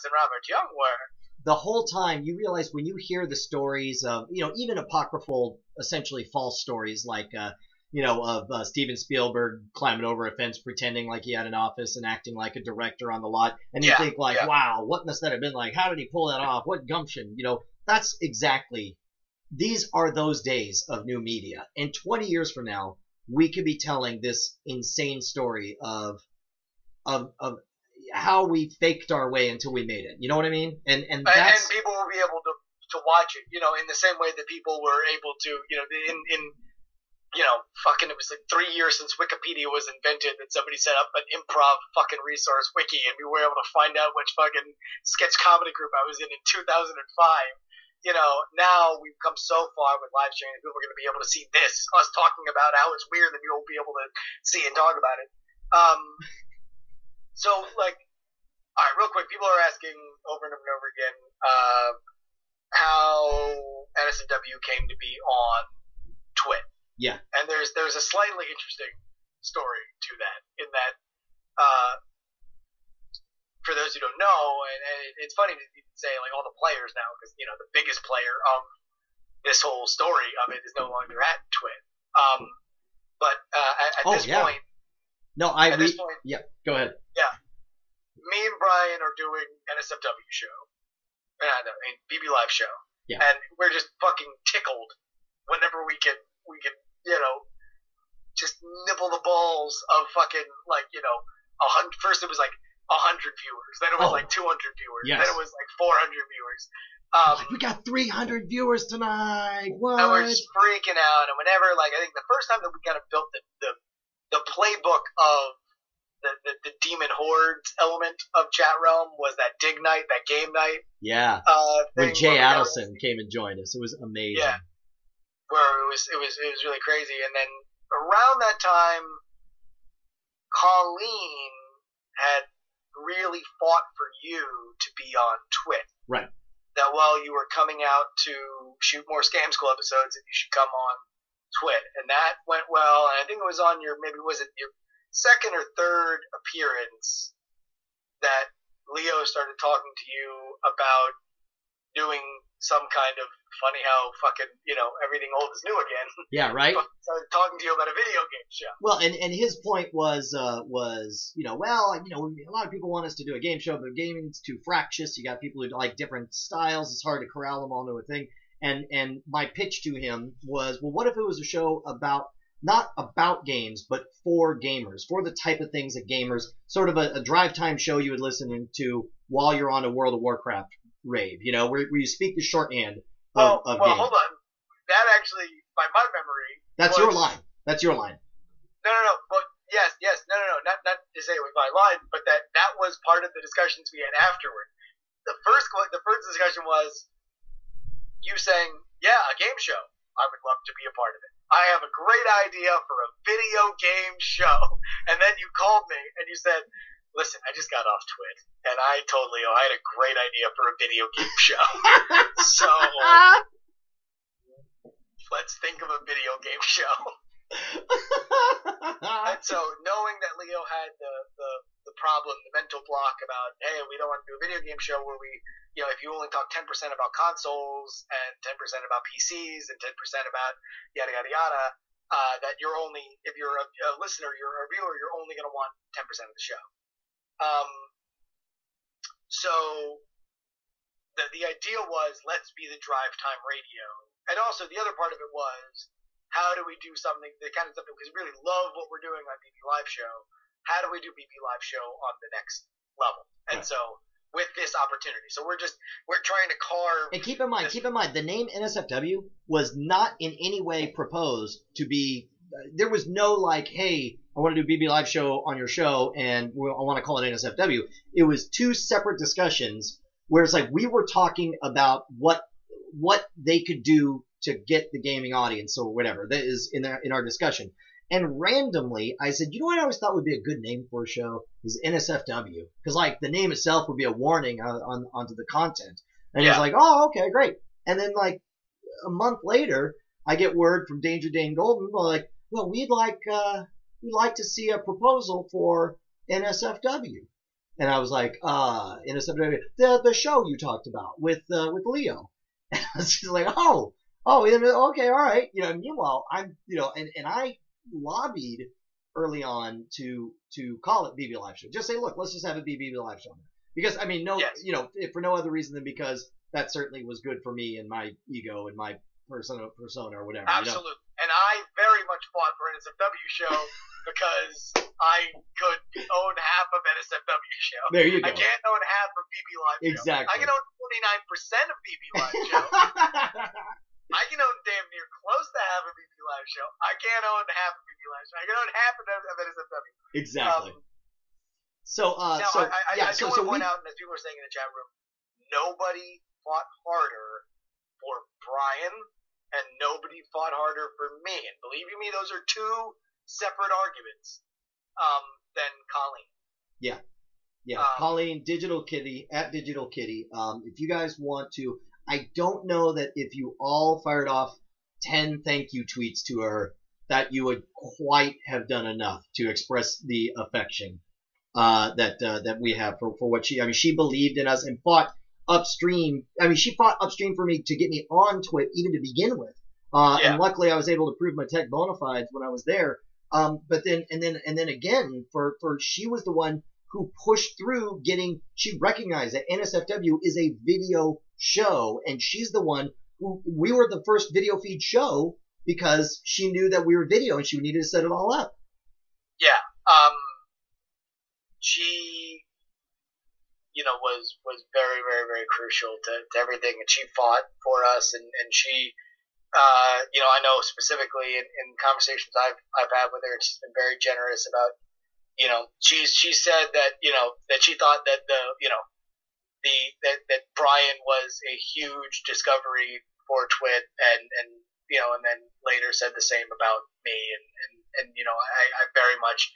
and Robert Young were. The whole time you realize when you hear the stories of, even apocryphal, essentially false stories like, of Steven Spielberg climbing over a fence pretending like he had an office and acting like a director on the lot. And you think like, wow, what must that have been like? How did he pull that off? What gumption? That's exactly, these are those days of new media. And 20 years from now, we could be telling this insane story of how we faked our way until we made it. You know what I mean? And people will be able to watch it, in the same way that people were able to, it was like 3 years since Wikipedia was invented that somebody set up an improv fucking resource wiki and we were able to find out which fucking sketch comedy group I was in 2005. Now we've come so far with live streaming that people are going to be able to see this, us talking about how it's weird that you'll be able to see and talk about it. So, all right, real quick, people are asking over and over and over again how NSFW came to be on Twit. Yeah. And there's a slightly interesting story to that, in that, for those who don't know, and it's funny to say, all the players now, because, the biggest player of this whole story of it is no longer at Twit. But at this point... No, this point... Yeah, go ahead. Yeah. Me and Brian are doing NSFW show. BB Live show. Yeah. And we're just fucking tickled whenever we can, just nibble the balls of fucking, first it was 100 viewers. Then it was 200 viewers. Yes. Then it was 400 viewers. We got 300 viewers tonight. What? And we're just freaking out. And whenever, I think the first time that we kind of built the playbook of the Demon Hordes element of Chat Realm was that dig night, that game night. Yeah. When Jay Adelson came and joined us. It was amazing. Yeah. Where it was really crazy. And then around that time, Colleen had really fought for you to be on Twit. Right. That while you were coming out to shoot more Scam School episodes, that you should come on Twit. And that went well. And I think it was on your second or third appearance that Leo started talking to you about doing some kind of funny how fucking, everything old is new again. Yeah, right? Started talking to you about a video game show. Well, and his point was, a lot of people want us to do a game show, but gaming's too fractious. You got people who like different styles. It's hard to corral them all into a thing. And my pitch to him was, well, what if it was a show not about games, but for gamers, for the type of things that gamers, sort of a drive time show you would listen to while you're on a World of Warcraft rave, where you speak the shorthand of games. Well, hold on. That actually, by my memory... That's your line. That's your line. No. But yes. No. Not to say it was my line, but that was part of the discussions we had afterward. The first discussion was you saying, yeah, a game show. I would love to be a part of it. I have a great idea for a video game show. And then you called me and you said, listen, I just got off Twit. And I told Leo I had a great idea for a video game show. So let's think of a video game show. And so knowing that Leo had the problem, the mental block about, hey, we don't want to do a video game show where we, if you only talk 10% about consoles and 10% about PCs and 10% about yada, yada, yada, that you're only, if you're a listener, you're a viewer, you're only going to want 10% of the show. So the idea was, let's be the drive time radio. And also the other part of it was, how do we do something, the kind of stuff, because we really love what we're doing on BB Live Show. How do we do BB Live Show on the next level? And so with this opportunity. So we're trying to carve. And keep in mind, the name NSFW was not in any way proposed to be, there was no hey, I want to do BB Live Show on your show and I want to call it NSFW. It was two separate discussions where it's we were talking about what they could do to get the gaming audience or whatever that is in our discussion. And randomly, I said, you know what I always thought would be a good name for a show is NSFW. Because, the name itself would be a warning onto the content. And he was oh, okay, great. And then, a month later, I get word from Danger Dane Golden, well, we'd like to see a proposal for NSFW. And I was like, NSFW, the show you talked about with Leo. And I was just like, okay, all right. And meanwhile, I'm, and I lobbied early on to call it BB Live Show. Just say, look, let's just have a BB Live Show. Because, I mean, if for no other reason than because that certainly was good for me and my ego and my persona or whatever. Absolutely. And I very much fought for NSFW show because I could own half of NSFW show. There you go. I can't own half of BB Live show. Exactly. I can own 49% of BB Live show. I can own damn near close to half of BB Live show. I can't own half of BB Live show. I can own half of NSFW. Exactly. I do want to point out, as people were saying in the chat room, nobody fought harder for Brian, and nobody fought harder for me. And believe you me, those are two separate arguments than Colleen. Yeah. Colleen, Digital Kitty, at Digital Kitty. If you guys want to, I don't know that if you all fired off 10 thank you tweets to her, that you would quite have done enough to express the affection that we have for what she believed in us and fought upstream. She fought upstream for me to get me on Twit even to begin with. And luckily I was able to prove my tech bona fides when I was there. But then again, for she was the one who pushed through she recognized that NSFW is a video show, and she's the one we were the first video feed show because she knew that we were video and she needed to set it all up. Yeah. She, was very, very, very crucial to everything, and she fought for us, and she, I know specifically in conversations I've had with her, she's been very generous about, she said that, that she thought that that Brian was a huge discovery for Twit, and then later said the same about me, and I very much,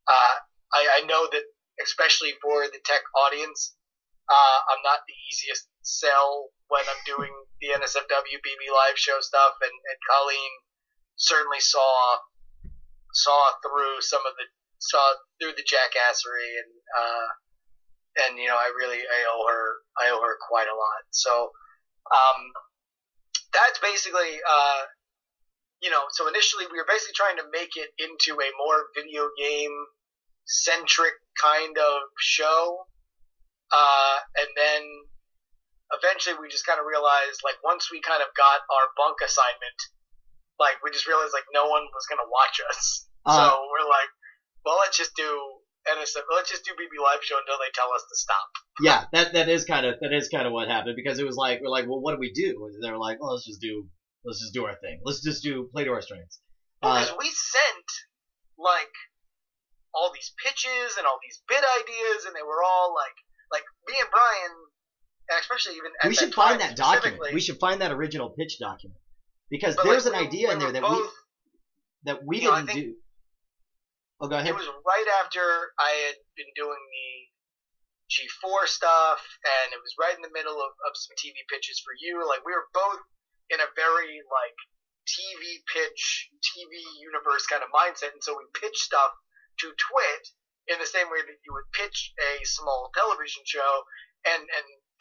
I know that especially for the tech audience, I'm not the easiest sell when I'm doing the NSFW BB Live show stuff, and Colleen certainly saw through through the jackassery, and I owe her quite a lot. So that's basically so initially we were basically trying to make it into a more video game centric kind of show, and then eventually we just kind of realized, like, once we kind of got our bunk assignment, like, we just realized, like, no one was gonna watch us, so we're like, well, let's just do BB Live show until they tell us to stop. Yeah, that is kind of what happened, because it was like, we're like, well, what do we do? And they're like, well, let's just do our thing. Let's just play to our strengths. Because we sent like all these pitches and all these bit ideas, and they were all like me and Brian, and especially even at we should that find time that document. We should find that original pitch document, because there's an idea in there that we didn't do. Oh, go ahead. It was right after I had been doing the G4 stuff, and it was right in the middle of some TV pitches for you. Like, we were both in a very, like, TV pitch, TV universe kind of mindset, and so we pitched stuff to Twit in the same way that you would pitch a small television show, and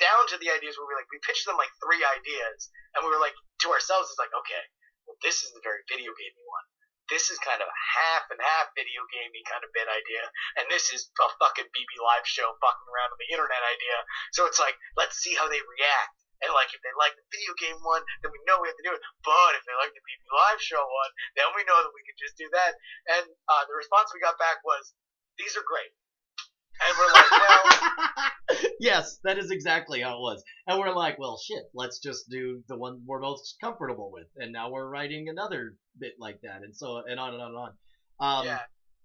down to the ideas where we pitched them like 3 ideas, and we were like, to ourselves, it's like, okay, well, this is the very video gamey one. This is kind of a half and half video gamey kind of bit idea, and this is a fucking BB Live show fucking around on the internet idea. So it's like, let's see how they react. And like, if they like the video game one, then we know we have to do it. But if they like the BB Live show one, then we know that we can just do that. And the response we got back was, these are great. And we're like, well... Yes, that is exactly how it was. And we're like, well, shit, let's just do the one we're most comfortable with. And now we're writing another bit like that, and so and on and on and on.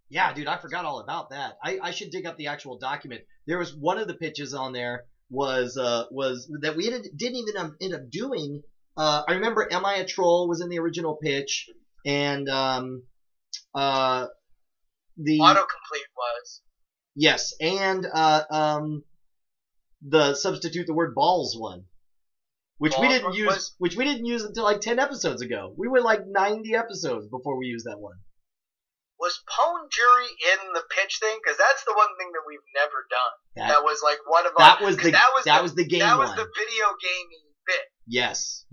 Yeah, dude, I forgot all about that. I should dig up the actual document. There was one of the pitches on there was that we didn't even end up doing. I remember Am I a Troll was in the original pitch, and the autocomplete was. Yes, and the substitute the word balls one, which we didn't use until like 10 episodes ago. We were like 90 episodes before we used that one. Was Pone Jury in the pitch thing? Because that's the one thing that we've never done. That was like one of our. That was the game That was one. the video gaming bit. Yes,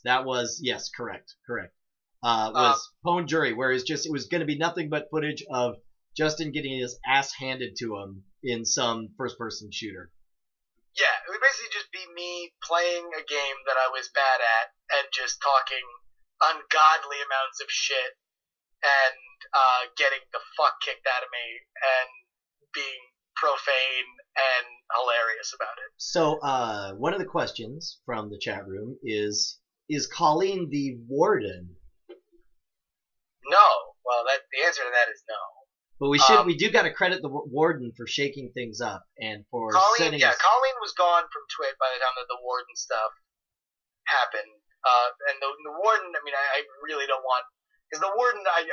that was correct. Was Pone Jury, where it was going to be nothing but footage of Justin getting his ass handed to him in some first-person shooter. Yeah, it would basically just be me playing a game that I was bad at and just talking ungodly amounts of shit and getting the fuck kicked out of me and being profane and hilarious about it. So, one of the questions from the chat room is Colleen the warden? No. Well, the answer to that is no. But we do got to credit the warden for shaking things up and for setting. Yeah, Colleen was gone from Twit by the time that the warden stuff happened. And the warden, I mean, I really don't want, because the warden, I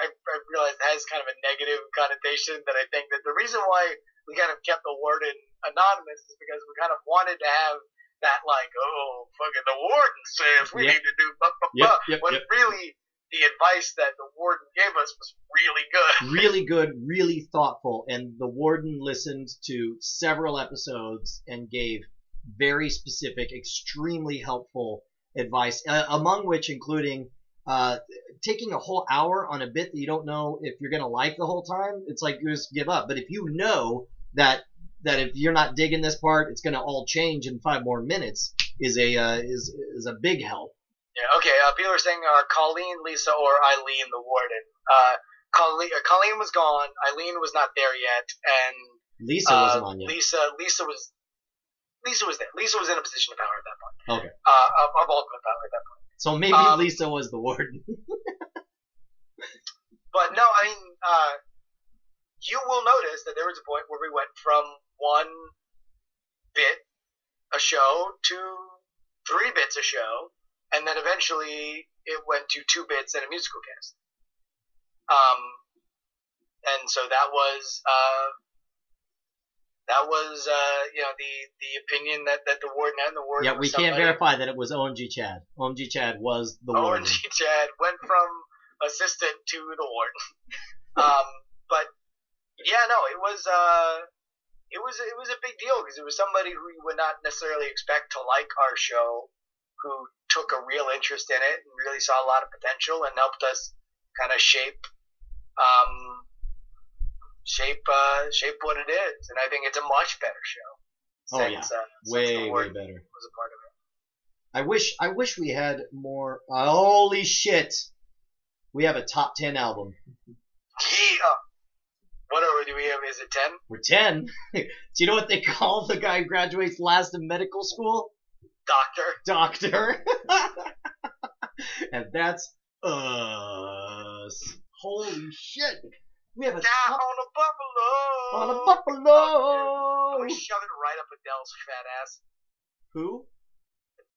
realized has kind of a negative connotation. That I think that the reason why we kind of kept the warden anonymous is because we kind of wanted to have that, like, oh, fucking the warden says we need to do blah, blah, blah. When really the advice that the warden gave us was really good. Really good, really thoughtful. And the warden listened to several episodes and gave very specific, extremely helpful advice, among which including taking a whole hour on a bit that you don't know if you're going to like the whole time. It's like you just give up. But if you know that if you're not digging this part, it's going to all change in 5 more minutes, is a big help. Yeah, okay, people are saying Colleen, Lisa, or Eileen the warden. Colleen was gone, Eileen was not there yet, and Lisa wasn't on yet. Lisa was there. Lisa was in a position of power at that point. Okay. Of ultimate power at that point. So maybe Lisa was the warden. But no, I mean, you will notice that there was a point where we went from 1 bit a show to 3 bits a show. And then eventually it went to 2 bits and a musical cast. And so that was the opinion that the warden and the warden. Yeah, we can't verify that it was OMG Chad. OMG Chad was the warden. OMG Chad went from assistant to the warden. But yeah, no, it was a big deal because it was somebody who you would not necessarily expect to like our show, who took a real interest in it and really saw a lot of potential and helped us kind of shape what it is. And I think it's a much better show. Way better. Was a part of it. I wish we had more. Holy shit! We have a top 10 album. Yeah. What do we have? Is it 10? We're 10. Do you know what they call the guy who graduates last in medical school? Doctor. And that's us. Holy shit. We have a down on a buffalo. On a buffalo. We shove it right up Adele's fat ass. Who?